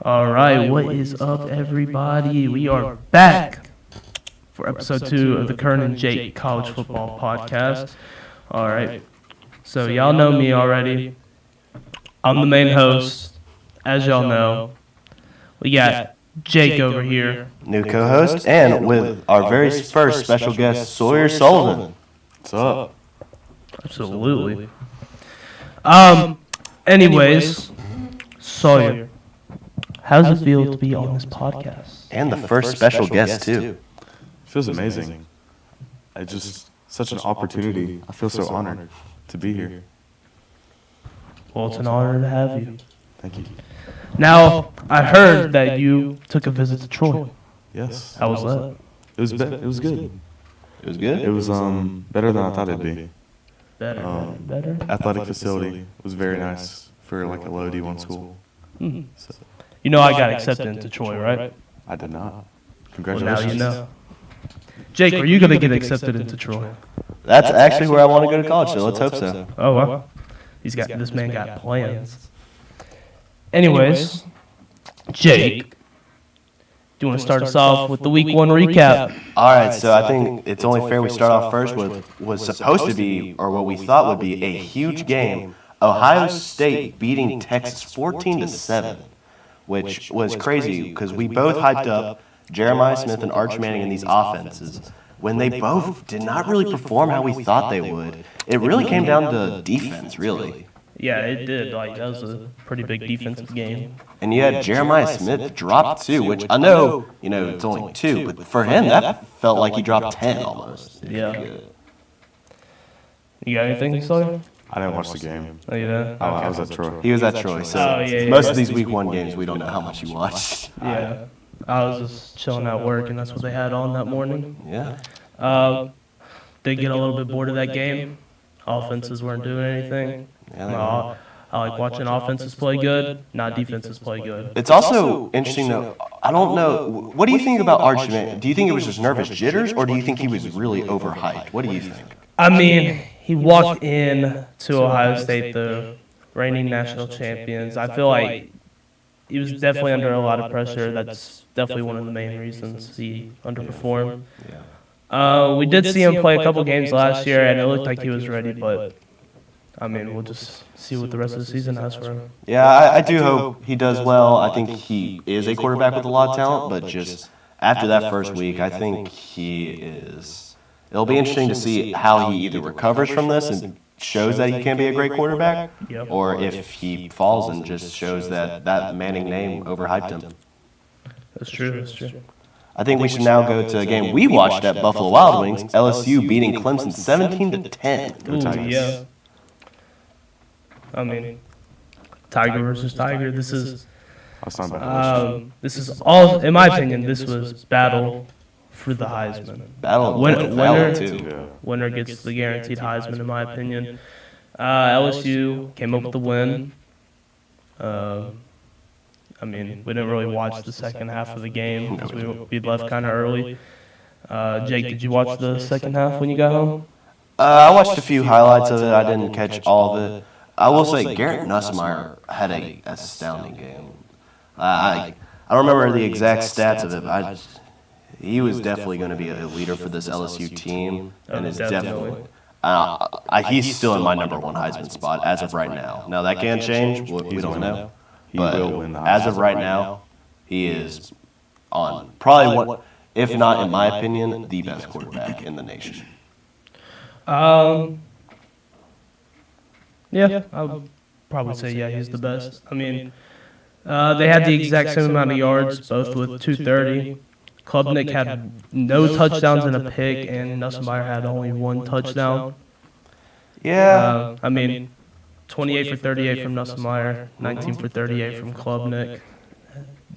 All right, what is up, everybody? We are back for episode 2 of the Curran and Jake College Football Podcast. All right, so y'all know me already. I'm the main host, as y'all know. We got Jake over here. New co-host, and with our very first special guest, Sawyer Sullivan. What's up? Absolutely. Anyways, Sawyer, how does it feel to be on this podcast? And the first special guest, too. Feels amazing. Such an opportunity. I feel so honored to be here. Well, it's an honor to have you. Thank you. Now, I heard that you took a visit to Troy. Yes. How was that? It was good. It was good? It was better than I thought it'd be. Better? Athletic facility was very nice for like a low D1 school. Mm-hmm. So, you know I got accepted into Troy, right? I did not. Well, Congratulations. now you know. Jake, are you going to get accepted into Troy? That's actually where I want to go to college, so let's hope so. Oh, wow. This man got plans. Anyways, Jake, do you want to start us off with the week 1 recap? All right, so I think it's only fair we start off first with what was supposed to be, or what we thought would be, a huge game. Ohio State beating Texas 14-7, which was crazy because we both hyped up Jeremiah Smith and Arch Manning in these offenses when they both did not really perform how we thought they would. It really came down to defense, really. Yeah, it did. That was a pretty big defensive game. And you had Jeremiah Smith drop 2, which I know, it's only 2, but for him, that felt like he dropped 10 almost. Yeah. You got anything, Sawyer? I didn't watch the game. Oh, you didn't? I was at Troy. He was at Troy, so most of these week 1 games, we don't know how much he watched. Yeah. I was just chilling at work, and that's what they had on that morning. Yeah. Did get a little bit bored of that game. Offenses weren't doing anything. I like watching offenses play good, not defenses play good. It's also interesting, though. I don't know. What do you think about Arch Manning? Do you think it was just nervous jitters, or do you think he was really overhyped? What do you think? I mean, he walked in to Ohio State, the reigning national champions. I feel like he was definitely under a lot of pressure. That's definitely one of the main reasons he underperformed. We did see him play a couple games last year, and it looked like he was ready, but I mean, we'll just see what the rest of the season has for him. Yeah, I do hope he does well. I think he is a quarterback with a lot of talent, but just after that first week, I think he is. It'll be interesting to see how he either recovers from this and shows that he can be a great quarterback, or if he falls and just shows that Manning name overhyped him. That's true. I think we should now go to a game we watched at Buffalo Wild Wings, LSU beating Clemson 17-10. Ooh, yeah. I mean, Tiger versus Tiger. This is all, in my opinion, this was battle for the Heisman. Winner gets the guaranteed Heisman, in my opinion. LSU came up with the win. I mean, we didn't really watch the second half of the game because we left kind of early. Jake, did you watch the second half when you got home? I watched a few highlights of it. I didn't catch all of it. I will say Garrett Nussmeier had an astounding game. I don't remember the exact stats of it, but he was definitely going to be a leader for this LSU team, and is definitely. He's still in my number 1 Heisman spot as of right now. Now that can change. We don't know. But as of right now, he is on probably one, if not in my opinion, the best quarterback in the nation. Yeah, I would probably say, he's the best. I mean, they had the exact same amount of yards, both with 230. Klubnik had no touchdowns and a pick, and Nussmeier had only 1 touchdown. Yeah. I mean, 28 for 38 from Nussmeier, 19 for 38 from Klubnik.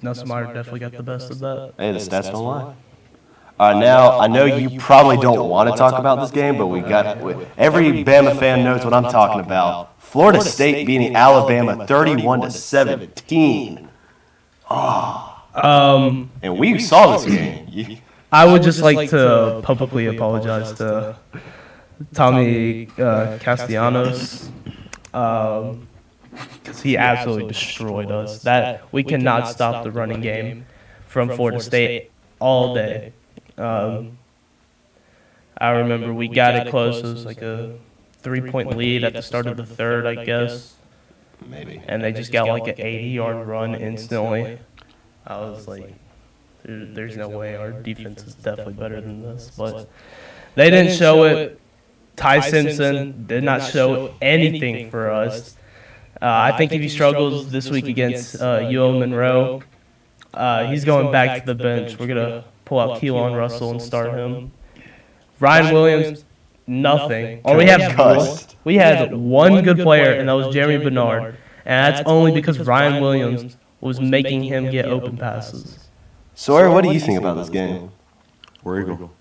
Nussmeier definitely got the best of that. Hey, the stats don't lie. Now, I know you probably don't want to talk about this game, but every Bama fan knows what I'm talking about. Florida State beating Alabama 31-17. And we saw this game. I would just like to publicly apologize to Tommy Castellanos. because he absolutely destroyed us. That we cannot stop the running game from Florida State all day. I remember we got it close. It was like a 3-point lead at the start of the third, I guess. Maybe. And they just got like an 80-yard run instantly. I was like, there's no way. Our defense is definitely better than this. But they didn't show it. Ty Simpson did not show anything for us. I think if he struggles this week against UL Monroe, he's going back to the bench. We're going to pull out Keelan Russell and start him. Ryan Williams, nothing. Or we had one good player, and that was Jeremy Bernard. And that's only because Ryan Williams was making him get open passes. Sawyer, what do you think about this game? War Eagle.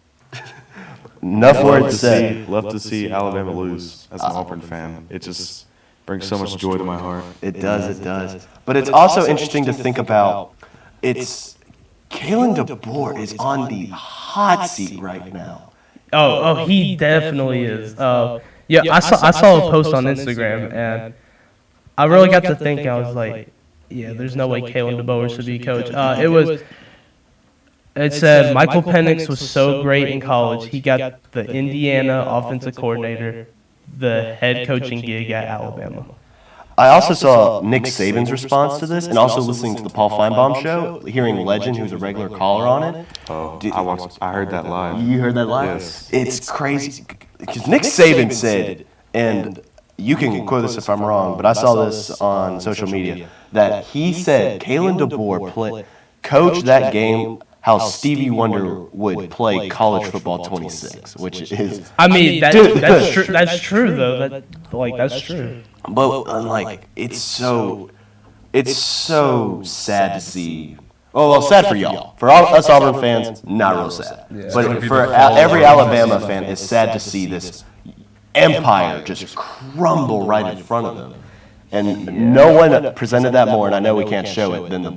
Enough words to say. Love to see Alabama lose as an Auburn fan. It just brings so much joy to my heart. It does. But it's also interesting to think about. It's Kalen DeBoer is on the hot seat right now. Oh, he definitely is. I saw a post on Instagram, and I really got to thinking. I was like, yeah, there's no way Kalen DeBoer should be coach. It said Michael Penix was so great in college, he got the Indiana offensive coordinator, the head coaching gig at Alabama. I also saw Nick Saban's response to this, and also listening to the Paul Feinbaum show, hearing Legend, who's a regular caller on it. Oh, I heard that live. You heard that live? Yes. It's crazy. Because Nick Saban said, and you can quote this if I'm wrong, but I saw this on social media, that he said Kalen DeBoer coached that game how Stevie Wonder would play college football 26, which is... I mean, that's true. That's true, though. That's true. But it's so sad to see. Well, sad for y'all. For us Auburn fans, not real sad. Yeah. But for every Alabama fan, it's sad to see this empire just crumble right in front of them. And no one presented that more, and I know we can't show it, than the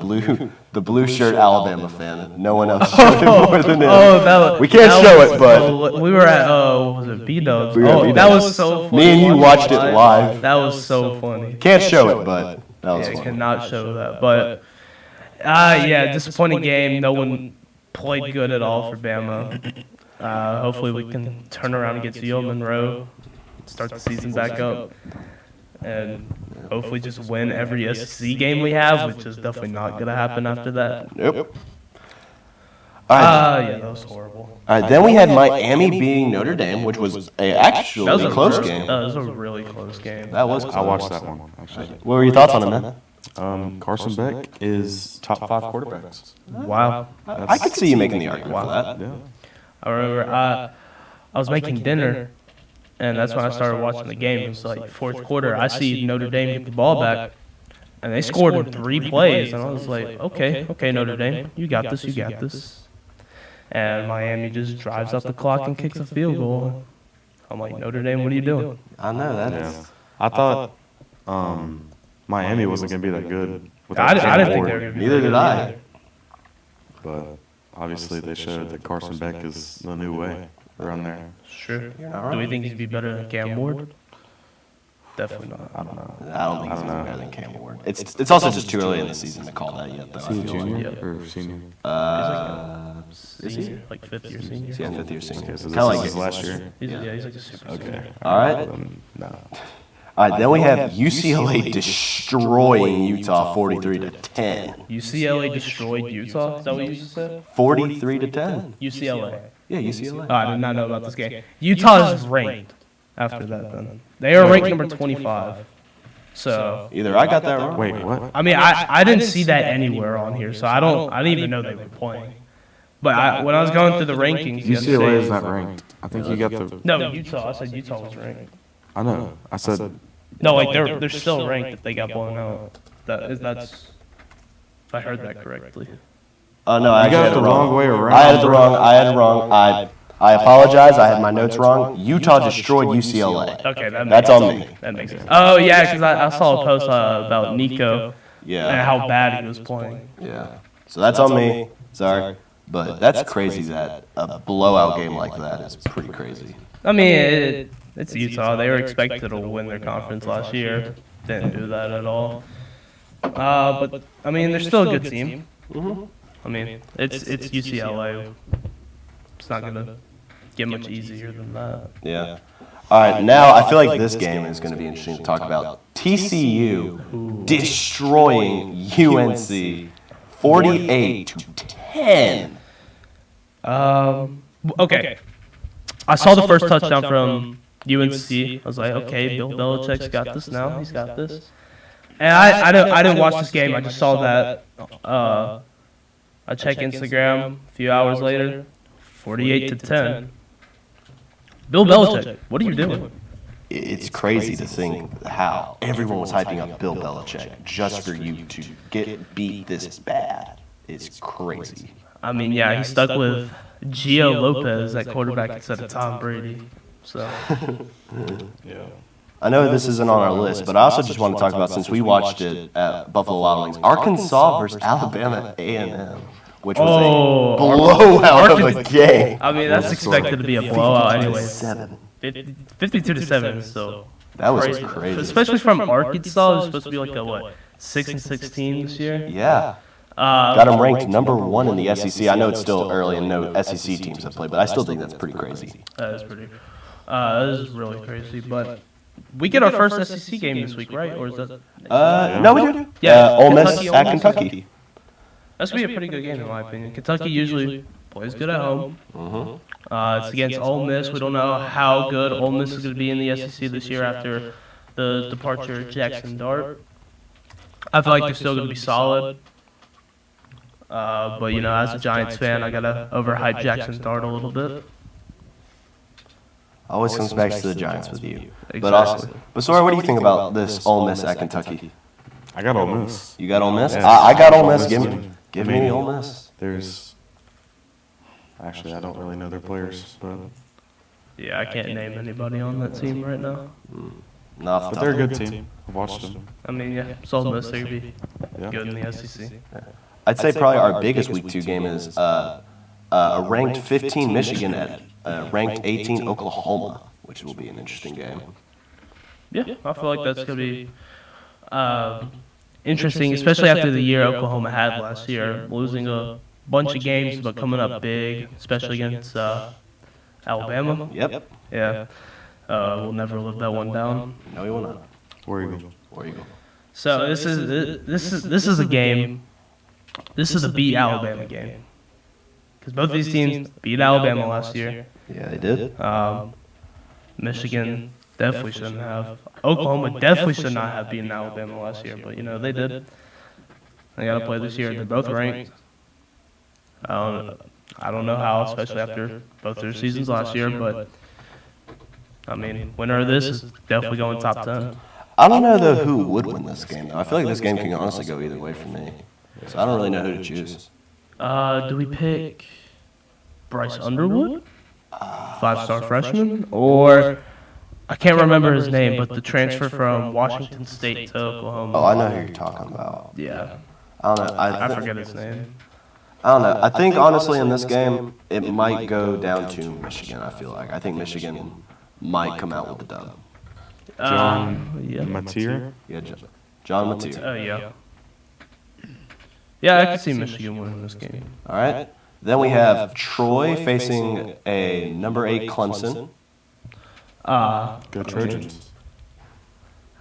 blue shirt Alabama fan. No one else showed it more than him. We can't show it, but we were at was it B-Dubs? That was so funny. Me and you watched it live. That was so funny. Can't show it, but that was funny. Cannot show that, but disappointing game. No one played good at all for Bama. Hopefully we can turn around against UL Monroe, start the season back up, and hopefully just win every SEC game we have, which is definitely not going to happen after that. Nope. That was horrible. All right, then we had Miami beating Notre Dame, which was actually a close game. That was a really close game. That was close. I watched that one, actually. What were your thoughts on it, man? Carson Beck is top 5 quarterbacks. Wow. I could see you making the argument for that. Yeah. I remember I was making dinner, and that's when I started watching the game. It was like fourth quarter. I see Notre Dame get the ball back, and they scored in 3 plays. And I was like, okay, Notre Dame, you got this. And Miami just drives out the clock and kicks a field goal. I'm like, Notre Dame, what are you doing? I know that. Yeah. I thought Miami wasn't going to be that good. I didn't think they were going to be Neither did I. But obviously they showed that Carson Beck is the new way around there. Sure. Do we think he'd be better than Cam Ward? Definitely not. I don't know. I don't think he's better than Cam Ward. It's also just too early in the season to call that yet, though. Is he a junior or senior? Is he? Like 5th year senior. Yeah, 5th year senior. Okay, so Kind this of like is his last year. He's like a super Okay. senior. All right. No. All right, then we have UCLA destroying Utah 43-10. UCLA destroyed Utah? Is that what you just said? 43-10. UCLA. Yeah, UCLA. Oh, I did not know about this game. Utah is ranked after that, then. They are ranked number 25. So Either I got that wrong. Wait, what? I mean, I didn't see that anywhere on here, so I didn't even know they were playing. But when I was going through the rankings, UCLA is not ranked. I think you got the. No, Utah. I said Utah was ranked. I know. I said. No, like they're still ranked if they got blown out. That's if I heard that correctly. Oh no, I got it the wrong way around. I had it wrong. I apologize. I had my notes wrong. Utah destroyed UCLA. Okay, That's on me. That makes sense. Oh yeah, because I saw a post about Nico and Yeah. how bad he was playing. Yeah. So that's on me. Sorry. But that's crazy that a blowout game like that is pretty crazy. I mean, It's Utah. They were expected to win their conference last year. Didn't do that at all. But I mean, they're still a good team. Mm-hmm. I mean, it's UCLA. It's not gonna get much easier than that. Yeah. All right, now I feel like this game is going to be interesting to talk about. TCU destroying UNC 48-10. Okay. I saw the first touchdown from UNC. I was like, okay, Bill Belichick's got this now. He's got this. And I didn't watch this game. I just saw that. I checked Instagram a few hours later. 48-10. Bill Belichick, what are you doing? It's crazy to think how everyone was hyping up Bill Belichick just for you to get beat this bad. It's crazy. I mean, yeah, he stuck with Gio Lopez at quarterback instead of Tom Brady. So, Yeah. I know this isn't on our list, but I also just want to talk about, since we watched it at Buffalo Wild Wings, Arkansas versus Alabama A&M, which was a blowout of a game. I mean, that's expected to be a blowout anyway. 7. 52-7. So That was crazy. especially from Arkansas. It's supposed to be like a what, 6-16 this year. Yeah. Got them ranked number 1 in the SEC. I know it's still early and no SEC teams have played, but I still think that's pretty crazy. That is pretty. That is really crazy. But we get our first SEC game this week, right? Or is that? No, we do. Yeah, Ole Miss Kentucky, at Ole Miss. Kentucky. That's gonna be a pretty good game in my opinion. Kentucky usually plays good at home. Mm-hmm. It's against Ole Miss. We don't know how good Ole Miss is going to be in the SEC this year after the departure of Jackson Dart. I feel like they're still going to be solid. But, you know, as a Giants fan, I got to overhype Jackson Dart a little bit. Always comes back to the Giants with you. Exactly. But Sawyer, what do you think about this Ole Miss at Kentucky? I got Ole Miss. You got Ole Miss? Yeah. I got Ole Miss. Give me Ole Miss. Actually, I don't really know their players, but Yeah, I can't name anybody on that team right now. No, they're a good team. I've watched them. I mean, yeah, it's Ole Miss. They're going to be Yeah. good in the SEC. I'd say probably our biggest Week 2 game is a ranked 15 Michigan at ranked 18 Oklahoma, which will be an interesting game. Yeah, I feel like that's going to be interesting, especially after the year Oklahoma had last year, losing a bunch of games but coming up big, especially against Alabama. Yep. Yeah, we'll never live that one down. No, you will not. Where you go? Where you go? So this is a game. This is a beat Alabama game because both these teams beat Alabama last year. Yeah, they did. Michigan definitely shouldn't have. Oklahoma definitely should not have beaten Alabama last year, but you know they did. They got to play this year. They're both ranked. I don't know how, especially after both their seasons last year, but I mean, winner of this is definitely going top 10. I don't know, though, who would win this game, though. I feel like this game can honestly go either way for me. So I don't really know who to choose. Do we pick Bryce Underwood, 5-star freshman, or I can't remember his name, but the transfer from Washington State to Oklahoma? Oh, I know who you're talking about. Yeah, I don't know. I forget his name. I don't know. I think, honestly, in this game, it might go down to Michigan, I feel like. I think Michigan might come out with the dub. Yeah. Mateer? Yeah, John Mateer. Oh, yeah. Yeah, I can see Michigan winning this game. All right. Then we have Troy facing a number 8 Clemson. Go Trojans.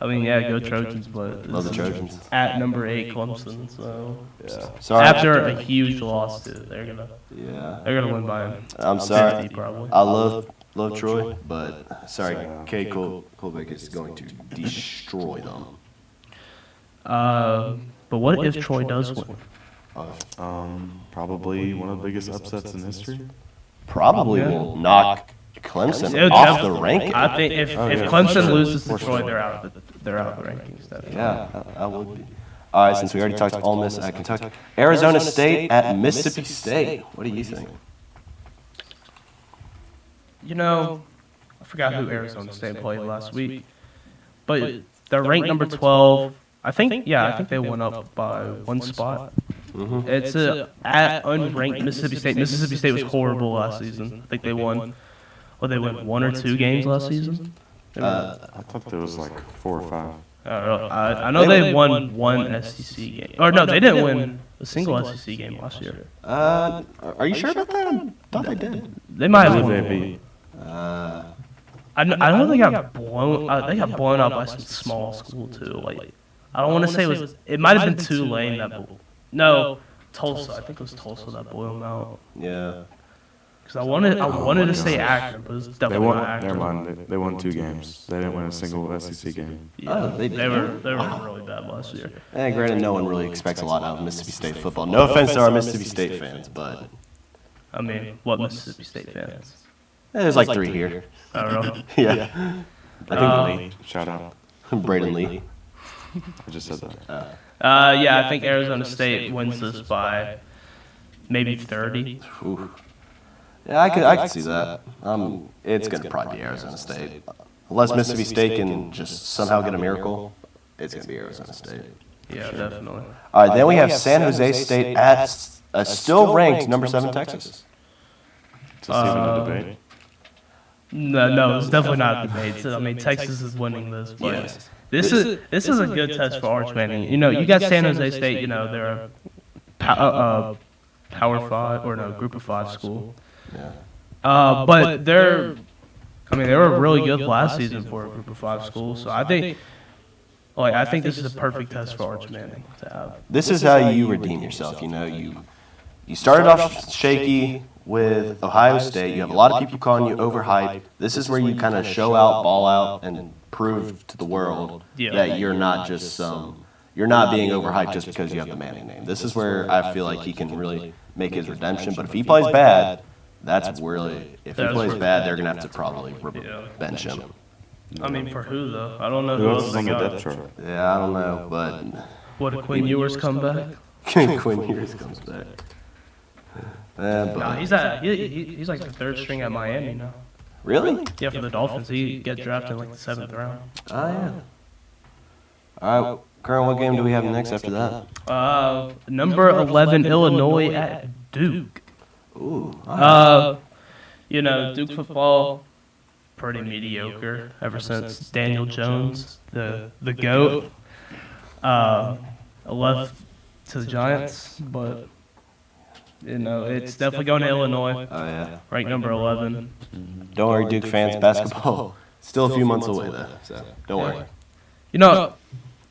I mean, yeah, go Trojans, but Love the Trojans. at number 8 Clemson, so Yeah. Sorry. after a huge loss, dude, they're gonna win by I'm sorry. 50 probably. I love Troy, but sorry, Cade Colbeck is going to destroy them. But what if Troy does win? Probably one of the biggest upsets in history. Probably will knock Clemson It would off the def- ranking. I think if Clemson loses to Troy, they're out of the rankings. Definitely. Yeah, I would be. All right, since we already talked Ole Miss at Kentucky, Arizona State at Mississippi State. What do you think? You know, I forgot who Arizona State played last week, but they're ranked number 12. I think they went up by one spot. Mm-hmm. It's at unranked Mississippi State. Mississippi State was horrible last season. I think they won. Well, they won 1 or 2 games last season. I thought there was like 4 or 5. I don't know. I know they won one SEC game. Or no, they didn't win a single SEC game last year. Are you sure about that? I thought they did. They might have Who won. did they beat? I know they got blown. They got blown out by some small school too. Like I don't want to say it was. It might have been Tulane that. No, Tulsa. I think it was Tulsa that blew them out. Yeah. Because I wanted to say Akron, but it was They definitely won. not Akron. Never mind. They won 2 games. They didn't win a single SEC game. Yeah, Oh, they were really bad last year. And granted, no one really expects a lot out of Mississippi State football. No offense to our Mississippi State fans, but I mean, what Mississippi State fans? there's like 3 here. I don't know. Yeah. I think Lee. Shout out. Braden Lee. I just said that. Yeah, I think Arizona State wins this by maybe 30. Ooh. Yeah, I could see that. It's going to probably be Arizona State. Unless Mississippi State can just somehow get a miracle, it's going to be Arizona State. Yeah, definitely. All right, then we have San Jose State at a still ranked number 7 Texas. Is this even a debate? No, it's definitely not a debate. I mean, Texas is winning this, but Yes. this is a good test for Arch Manning. You know, you got San Jose State. You know, they're a Power 5 or no Group of 5 school. Yeah. But they were really good last season for a Group of 5 school. So I think this is a perfect test for Arch Manning to have. This is how you redeem yourself. You know, you started off shaky with Ohio State. You have a lot of people calling you overhyped. This is where you kind of show out, ball out, and prove to the world that you're not just you're not being overhyped just because you have the Manning name. This is where I feel like he can really make his redemption. But if he plays bad, that's really if he plays bad, they're gonna have to probably bench him. I mean, for who though? I don't know Who else is on the got. depth chart? Yeah, I don't know, but What if Quinn Ewers come back? Quinn Ewers comes back. Nah, he's like the 3rd string at Miami now. Really? Yeah, for the Dolphins, he get drafted in like the 7th round. Oh yeah. All right, Curran, what game do we have next after that? Number 11 Illinois at Duke. Ooh. All You know, Duke football pretty mediocre ever since Daniel Jones, the GOAT, left to the Giants, but you know, it's definitely going to Illinois. Oh yeah. Ranked number 11. Don't worry, Duke fans. Basketball still a few months away though, so don't worry. You know,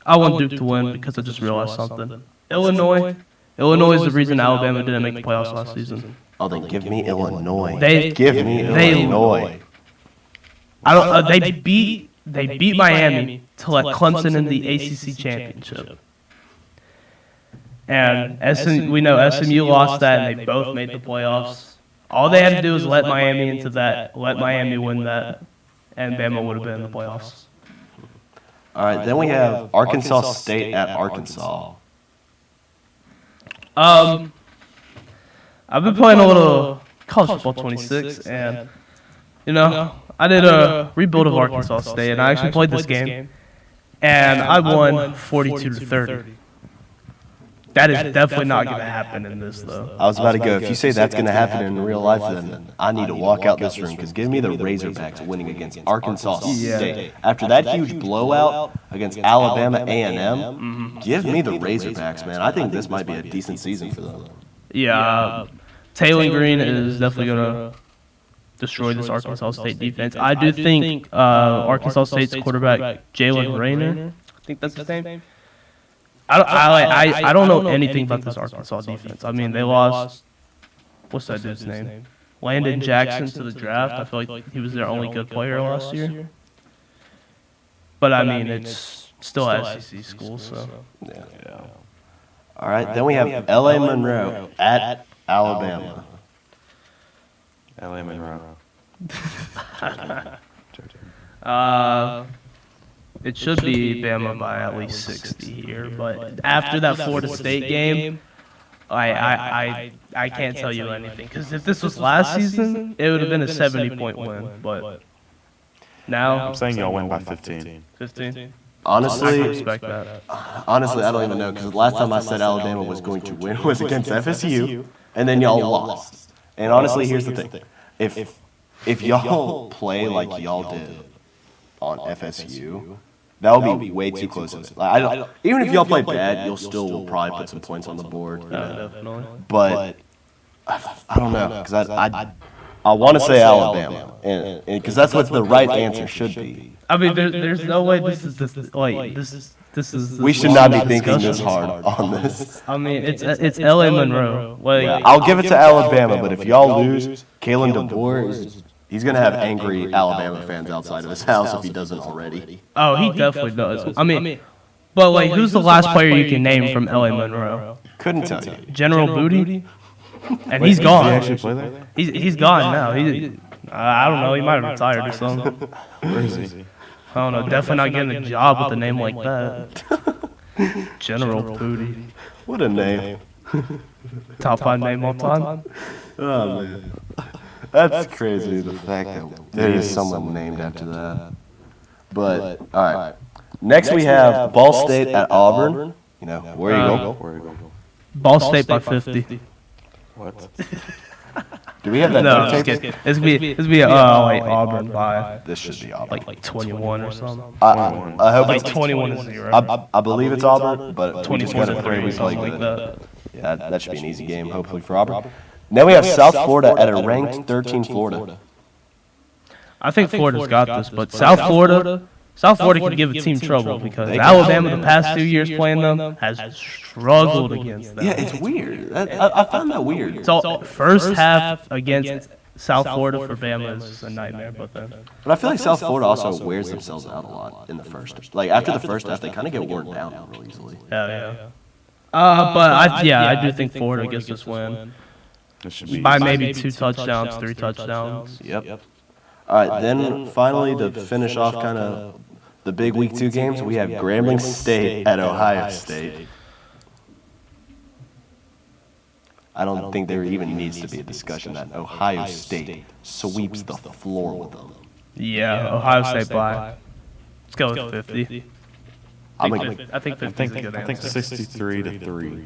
I want Duke to win because I just realized something. Illinois is the reason Alabama didn't make the playoffs last season. Oh, then give me Illinois. They Illinois. They beat Miami to let Clemson in the ACC championship. And we know SMU lost that, and they both made the playoffs. All they had to do was let Miami into that, let Miami win that, and Bama would have been in the playoffs. All right, then we have Arkansas State at Arkansas. I've been playing a little college football 26, and you know, I did a rebuild of Arkansas State, and I actually played this game, and I won 42-30. That is definitely not going to happen in this, though. I was about to go. If you say that's going to happen in real life, then I need to walk out this room because give me the Razorbacks winning against Arkansas State. After that huge blowout against Alabama A&M, give me the Razorbacks, man. I think this might be a decent season for them. Yeah, Taylor Green is definitely going to destroy this Arkansas State defense. I do think Arkansas State's quarterback, Jalen Raynor, I think that's his name. I don't know anything about this Arkansas defense. I mean, they lost, what's that dude's name? Landon Jackson to the draft. I feel like he was their only good player last year. But I mean, it's still an SEC school, so. Yeah. All right, then we have L.A. Monroe at Alabama. L.A. Monroe. It should be Bama by at least 60 here, but after that Florida State game, I can't tell you anything. Because if this was last season, it would have been a 70-point win. But now, I'm saying y'all win by 15. 15. Honestly, I respect that. Honestly, I don't even know because the last time I said Alabama was going to win was against FSU, and then y'all lost. And honestly, here's the thing: if y'all play like y'all did on FSU, that would be way too close. Like, I don't, even if y'all play bad, you'll still will probably put some points on the board. You know? Definitely. But I don't know, because I want to say Alabama, and because that's what the right answer should be. I mean, there's no way this is this is. We should not be thinking this hard on this. I mean, it's L.A. Monroe. Like, I'll give it to Alabama, but if y'all lose, Kalen DeBoer he's gonna have angry Alabama fans outside of his house if he doesn't already. Oh, he definitely does. I mean, but like, who's the last player you can name from L.A. Monroe? Couldn't tell you. General Booty, and he's Did he gone. actually play there? He's gone now. I don't know. He might have retired or something. Where is he? I don't know. Definitely not getting a job with a name like that. General Booty. What a name. Top 5 name all time. Oh man, that's crazy. The fact that there is someone named after that. But all right, next we have Ball State at Auburn. You know where you go. Where you go? Ball State by 50. What? Do we have that No, note just tape? kidding. This would be like Auburn by This should be Auburn. like 21 or something. I hope Like it's 21 to 0. I believe it's Auburn, but we just 24 gotta to pray 3 we or play something like good. that. Yeah, that should be an easy game, hopefully for Auburn. Then we have South Florida at a ranked 13 Florida. I think Florida's got this, but South Florida can give a team trouble because Alabama the past 2 years playing them has struggled against them. Yeah, it's weird. I found that weird. So first half against South Florida for Bama is a nightmare, but then But I feel like South Florida also wears themselves out a lot in the first. Like after the first half, they kind of get worn down real easily. yeah. But I do think Florida gets this win This should be by maybe 2 touchdowns, 3 touchdowns. Yep. All right, then finally to finish off kind of the big week 2 games, we have Grambling State at Ohio State. I don't think there even needs to be a discussion that Ohio State sweeps the floor with them. Yeah, Ohio State by. Let's go with 50. I I think 50 is a good I think answer. 63-3.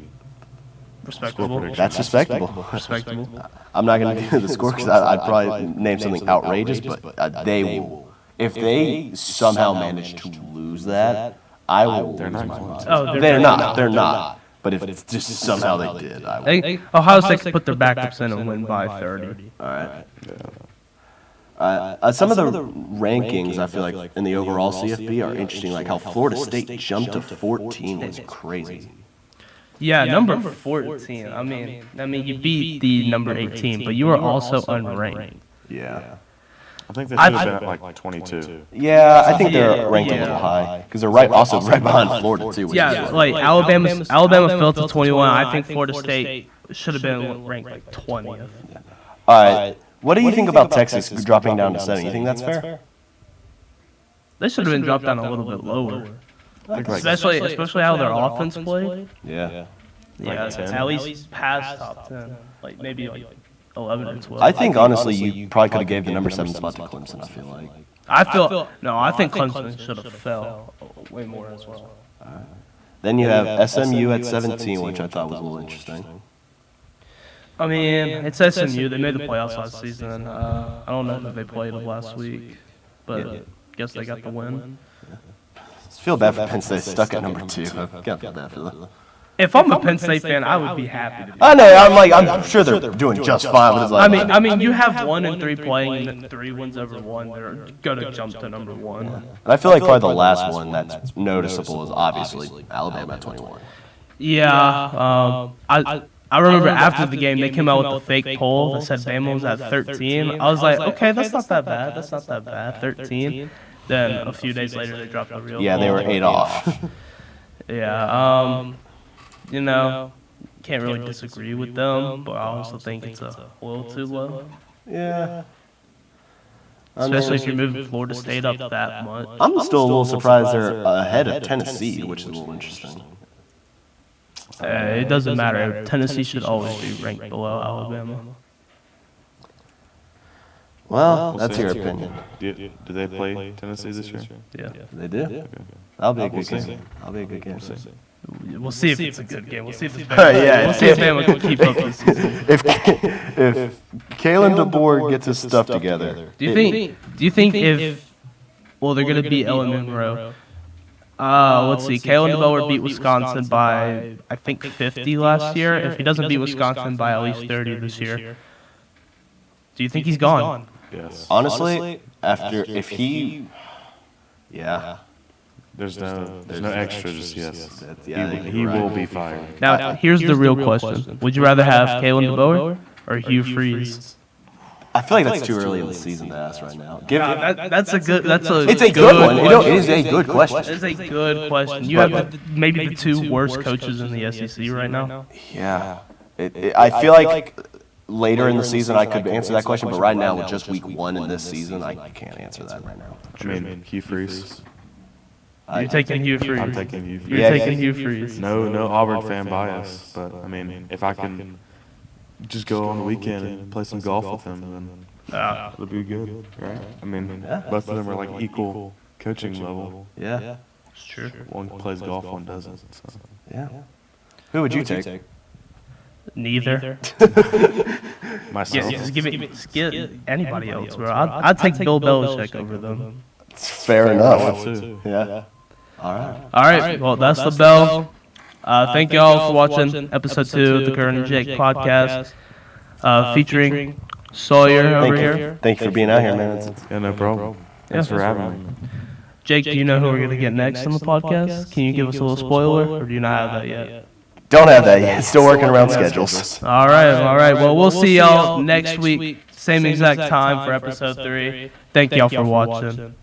Respectable. That's respectable. Respectable. I'm not going to do the score because I'd probably name something outrageous, but they will. If they somehow manage to lose that, I will lose my mind. Oh, They're not. They're not. But if it's just somehow they did, I will. Ohio State could put their backups in and win by 30. All right. Some of the rankings, I feel like, in the overall CFB are interesting. Like how Florida State jumped to 14 was crazy. Yeah, number 14. I mean, you beat the number 18, but you were also unranked. Yeah. I think they should have been at like 22. Yeah, I think they're ranked a little high because they're also right behind Florida too. Which Yeah, is like Alabama fell to 21. I think Florida State should have been ranked like 20th. All right. What do you think about Texas dropping down to 7? You think that's fair? They should have been dropped down a little bit lower, especially how their offense played. Yeah. Yeah, 10? at least past top 10, like maybe like 11 or 12. I think honestly, you probably could have gave the number 7 spot to Clemson. I feel like. I think Clemson should have fell way more as well. Then you have SMU at 17, which I thought was a little interesting. I mean, it's SMU. They made the playoffs last season. I don't know if they played them last week, but I guess they got the win. I feel bad for Penn State stuck at number 2. I feel bad for them. If I'm a Penn State fan, I would be happy to be. I know. I'm sure they're doing just fine. But it's like, I mean, you have 1 and 3 playing, and 3 wins over 1. They're gonna jump to number 1. and I feel like probably the last one that's noticeable is obviously Alabama at 21. Yeah. I remember after the game, they came out with a fake poll that said Bama was at 13. I was like, okay, that's not that bad. That's not that bad. 13. Then a few days later, they dropped the real. Yeah, they were 8 off. Yeah. You know, can't really disagree with them, but I also think it's a little too low. Yeah. Especially if you're moving Florida State up that much. I'm still a little surprised they're ahead of Tennessee, which is a little interesting. It doesn't matter. Tennessee should always be ranked below Alabama. Well, that's your opinion. Do they play Tennessee this year? Yeah. They do? That'll be a good game. That'll be a good game. We'll see if it's a good game. We'll see if Yeah. We'll see if Bama can keep up this season. If Kalen DeBoer gets his stuff together. Do you think if Well, they're going to beat Ellen Monroe. Let's see. Kalen DeBoer beat Wisconsin by, I think, 50 last year. If he doesn't beat Wisconsin by at least 30 this year, do you think he's gone? Yes. Honestly, if he, yeah. There's no extras. Yes. He right. will be fired. Now, here's the real question. Would you rather have Kalen DeBoer or Hugh Freeze? I feel like that's too early in the season to ask right now. That's a good one. It is a good question. It's a good question. You have maybe the two worst coaches in the SEC right now. Yeah. I feel like later in the season I could answer that question, but right now with just week 1 in this season, I can't answer that right now. I mean, Hugh Freeze. You're taking Hugh Freeze. I'm taking Hugh Freeze. You're taking Hugh Freeze. No Auburn fan bias, but I mean, if I can just go on the weekend and play some golf with him, then it'll be good, right? I mean, both of them are like equal coaching level. Yeah. It's true. One plays golf, one doesn't. So. Yeah. Who would you take? Neither. Myself. Yeah, just give anybody else, bro. I'd take Bill Belichick over them. Fair enough. Too. Yeah. All right. Well, that's the bell. Thank you all for watching episode 2 of the Curran and Jake podcast, featuring Sawyer over here. Thank you for being out here, man. Yeah, no problem. Thanks for having me. Jake, do you know who we're going to get next on the podcast? Can you give us a little spoiler, or do you not have that yet? Don't have that yet. Still working around schedules. All right. Well, we'll see y'all next week, same exact time for episode 3. Thank y'all for watching.